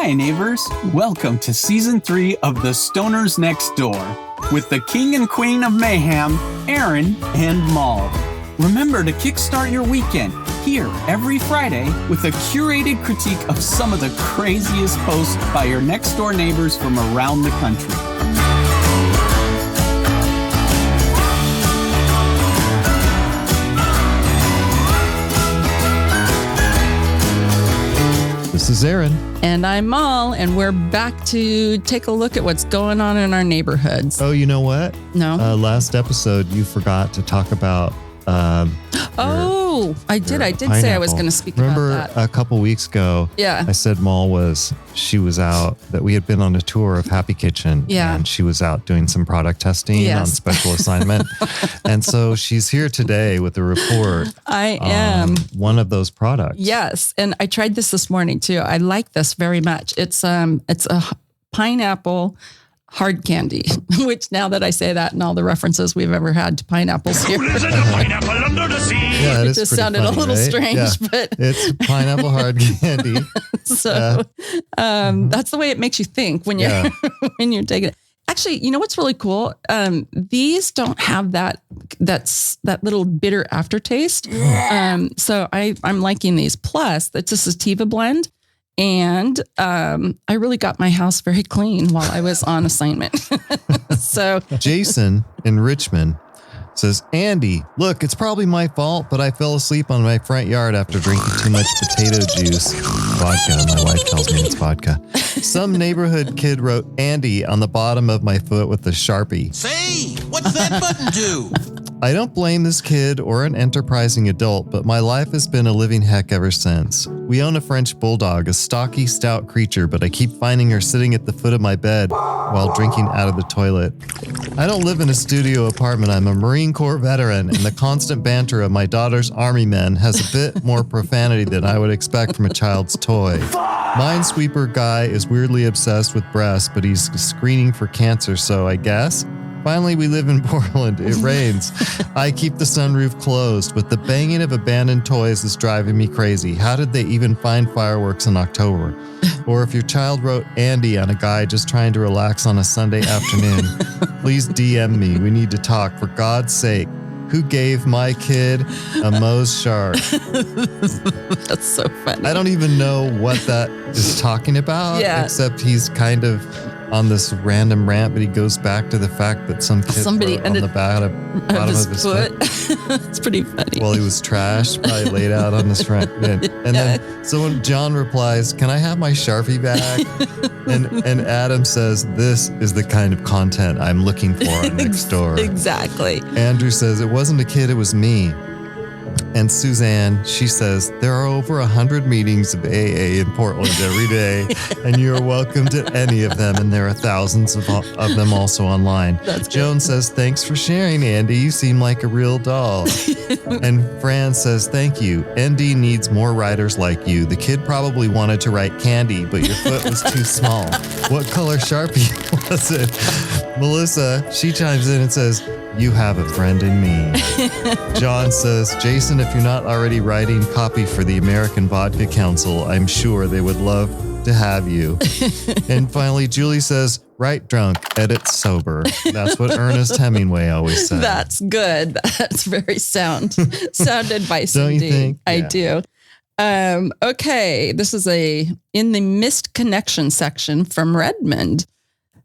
Hi, neighbors. Welcome to Season 3 of the Stoners Nextdoor with the king and queen of mayhem, Aaron and Moll. Remember to kickstart your weekend here every Friday with a curated critique of some of the craziest posts by your next-door neighbors from around the country. This is Aaron. And I'm Moll, and we're back to take a look at what's going on in our neighborhoods. Oh, you know what? No. Last episode, you forgot to talk about I did say I was going to speak about that. Remember a couple weeks ago, Yeah. I said she was out, that we had been on a tour of Happy Kitchen. Yeah. And she was out doing some product testing on special assignment. And so she's here today with a report. I am. One of those products. Yes. And I tried this morning too. I like this very much. It's a pineapple hard candy, which now that I say that and all the references we've ever had to pineapples here. Pineapple under the sea. Yeah, it just sounded funny, a little strange, but it's pineapple hard candy. So that's the way it makes you think when you're when you're taking it. Actually, you know what's really cool? These don't have that little bitter aftertaste. So I'm liking these. Plus, it's a sativa blend. And I really got my house very clean while I was on assignment. So Jason in Richmond says, Andy, look, it's probably my fault, but I fell asleep on my front yard after drinking too much potato juice. Vodka. My wife tells me it's vodka. Some neighborhood kid wrote Andy on the bottom of my foot with a Sharpie. Say, what's that button do? I don't blame this kid or an enterprising adult, but my life has been a living heck ever since. We own a French bulldog, a stocky, stout creature, but I keep finding her sitting at the foot of my bed while drinking out of the toilet. I don't live in a studio apartment. I'm a Marine Corps veteran, and the constant banter of my daughter's army men has a bit more profanity than I would expect from a child's toy. Minesweeper guy is weirdly obsessed with breasts, but he's screening for cancer, so I guess. Finally, we live in Portland. It rains. I keep the sunroof closed, but the banging of abandoned toys is driving me crazy. How did they even find fireworks in October? Or if your child wrote Andy on a guy just trying to relax on a Sunday afternoon, please DM me. We need to talk. For God's sake, who gave my kid a Moe's shark? that's so funny. I don't even know what that is talking about, except he's kind of on this random rant, but he goes back to the fact that somebody wrote on the bottom of his foot. It's pretty funny. Well, he was trashed, probably laid out on this rant. And then someone, John replies, can I have my Sharpie back? and Adam says, this is the kind of content I'm looking for on Nextdoor. Exactly. Andrew says, it wasn't a kid, it was me. And Suzanne, she says, there are over 100 meetings of AA in Portland every day, and you're welcome to any of them, and there are thousands of them also online. Joan says, thanks for sharing, Andy. You seem like a real doll. And Fran says, thank you. ND needs more writers like you. The kid probably wanted to write candy, but your foot was too small. What color Sharpie was it? Melissa, she chimes in and says, you have a friend in me. John says, Jason, if you're not already writing copy for the American Vodka Council, I'm sure they would love to have you. And finally, Julie says, write drunk, edit sober. That's what Ernest Hemingway always said. That's good. That's very sound advice. Don't indeed. You think? I do. Okay, this is in the missed connection section from Redmond.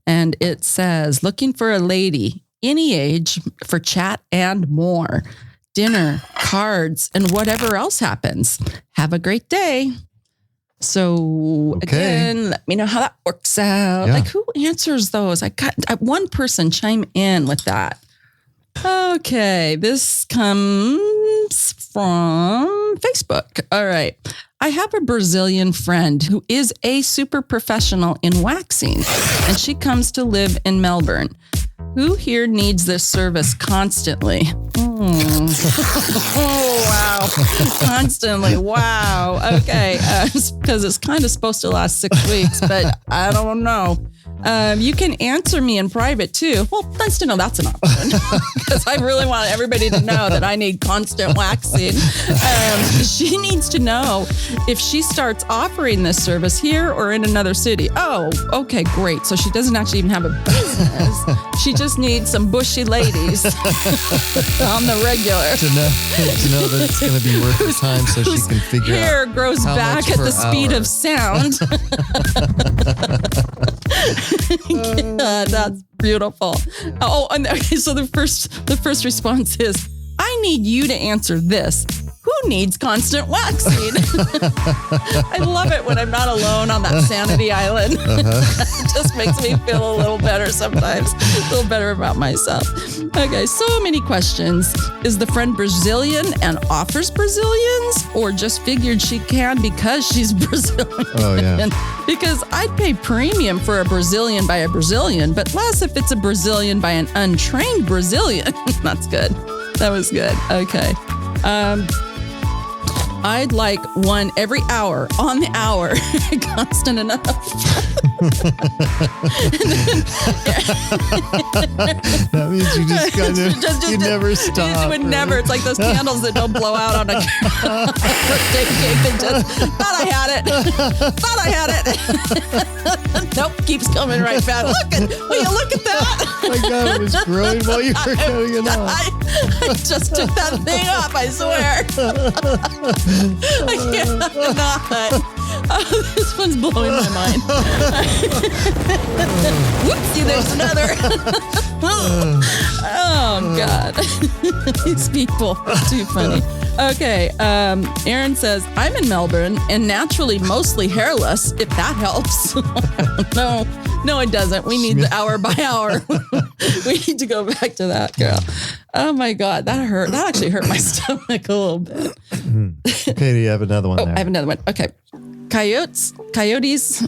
And it says, looking for a lady, any age, for chat and more. Dinner, cards, and whatever else happens. Have a great day. So again, let me know how that works out. Yeah. Like, who answers those? I got one person chime in with that. Okay, this comes from Facebook. All right. I have a Brazilian friend who is a super professional in waxing, and she comes to live in Melbourne. Who here needs this service constantly? Oh, wow. Constantly. Wow. Okay. Because it's kind of supposed to last 6 weeks, but I don't know. You can answer me in private too. Well, nice to know that's an option because I really want everybody to know that I need constant waxing. She needs to know if she starts offering this service here or in another city. Oh, okay, great. So she doesn't actually even have a business. She just needs some bushy ladies on the regular. To know that it's going to be worth her time so she can figure out hair grows back at the speed of sound. That's beautiful. Oh, and okay, so the first response is, I need you to answer this. Who needs constant waxing? I love it when I'm not alone on that sanity island. It just makes me feel a little better sometimes, a little better about myself. Okay, so many questions. Is the friend Brazilian and offers Brazilians, or just figured she can because she's Brazilian? Oh, yeah. Because I'd pay premium for a Brazilian by a Brazilian, but less if it's a Brazilian by an untrained Brazilian. That's good. That was good. Okay. I'd like one every hour, on the hour, constant enough. That means you just kind of, you never stop. You would never. It's like those candles that don't blow out on a birthday cake. They just, thought I had it. Nope, keeps coming right back. Will you look at that? My God, it was growing while you were cutting it off. I just took that thing off, I swear. I cannot. Oh, this one's blowing my mind. Whoopsie, there's another. Oh, God. These people are too funny. Okay, Aaron says, I'm in Melbourne and naturally mostly hairless, if that helps. No, it doesn't. We need the hour by hour. We need to go back to that, girl. Oh, my God. That hurt. That actually hurt my stomach a little bit. Okay, do you have another one there? I have another one. Okay. Coyotes.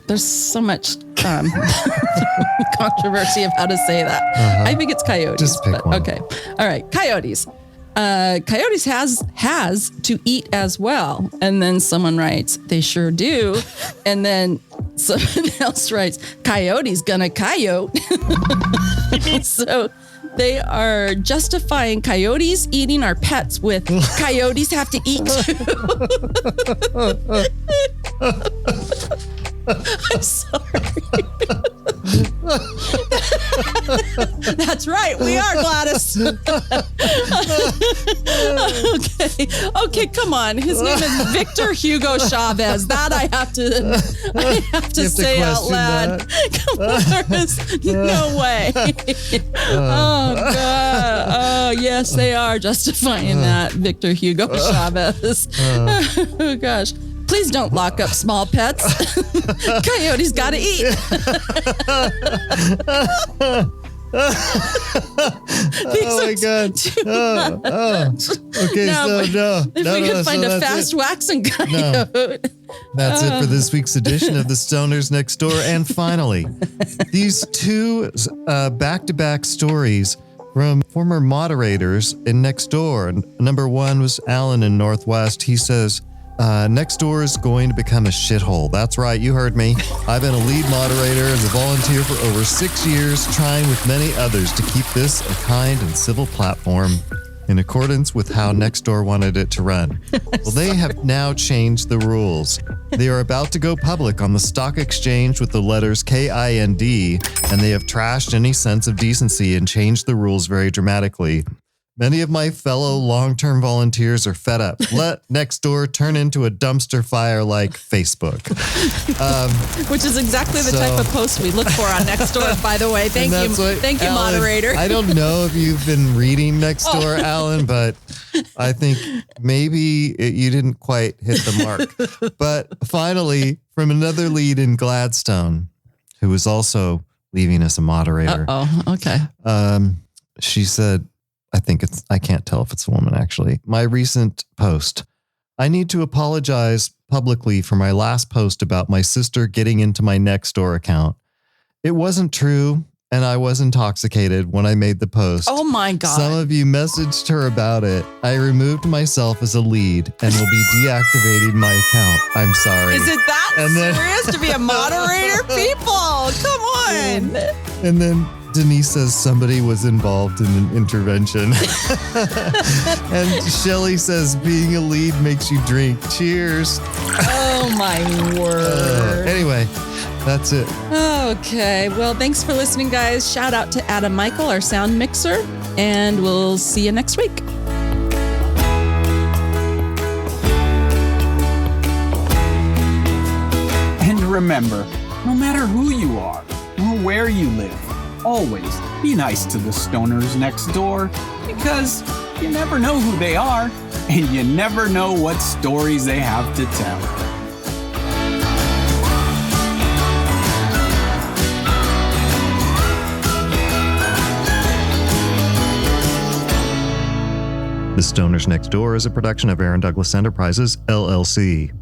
There's so much controversy of how to say that. I think it's coyotes. Just pick one. Okay. All right. Coyotes. Coyotes has to eat as well. And then someone writes, they sure do. And then someone else writes, coyote's gonna coyote. So they are justifying coyotes eating our pets with coyotes have to eat too. I'm sorry. That's right. We are, Gladys. Okay, come on. His name is Victor Hugo Chavez. That I have to say out loud. Come on, there's no way. Oh, God. Oh, yes, they are justifying that, Victor Hugo Chavez. Oh, gosh. Please don't lock up small pets. Coyotes gotta eat. Oh my God. Okay, If we could find a fast waxing coyote. No. That's it for this week's edition of the Stoners Nextdoor. And finally, these two back-to-back stories from former moderators in Nextdoor. Number one was Alan in Northwest. He says, Nextdoor is going to become a shithole. That's right, you heard me. I've been a lead moderator as a volunteer for over 6 years, trying with many others to keep this a kind and civil platform in accordance with how Nextdoor wanted it to run. Well, they have now changed the rules. They are about to go public on the stock exchange with the letters KIND, and they have trashed any sense of decency and changed the rules very dramatically. Many of my fellow long-term volunteers are fed up. Let Nextdoor turn into a dumpster fire like Facebook. Which is exactly the type of post we look for on Nextdoor, by the way. Thank you, Alan, moderator. I don't know if you've been reading Nextdoor, Alan, but I think maybe you didn't quite hit the mark. But finally, from another lead in Gladstone, who is also leaving us a moderator. Okay. She said, I can't tell if it's a woman actually. My recent post. I need to apologize publicly for my last post about my sister getting into my Nextdoor account. It wasn't true. and I was intoxicated when I made the post. Oh my God. Some of you messaged her about it. I removed myself as a lead and will be deactivating my account. I'm sorry. Is it that serious to be a moderator? People, come on. And then Denise says somebody was involved in an intervention. And Shelly says being a lead makes you drink. Cheers. Oh my word. Anyway, that's it. Okay. Well, thanks for listening, guys. Shout out to Adam Michael, our sound mixer, and we'll see you next week. And remember, no matter who you are or where you live, always be nice to the stoners next door, because you never know who they are and you never know what stories they have to tell. The Stoners Next Door is a production of Aaron Douglas Enterprises, LLC.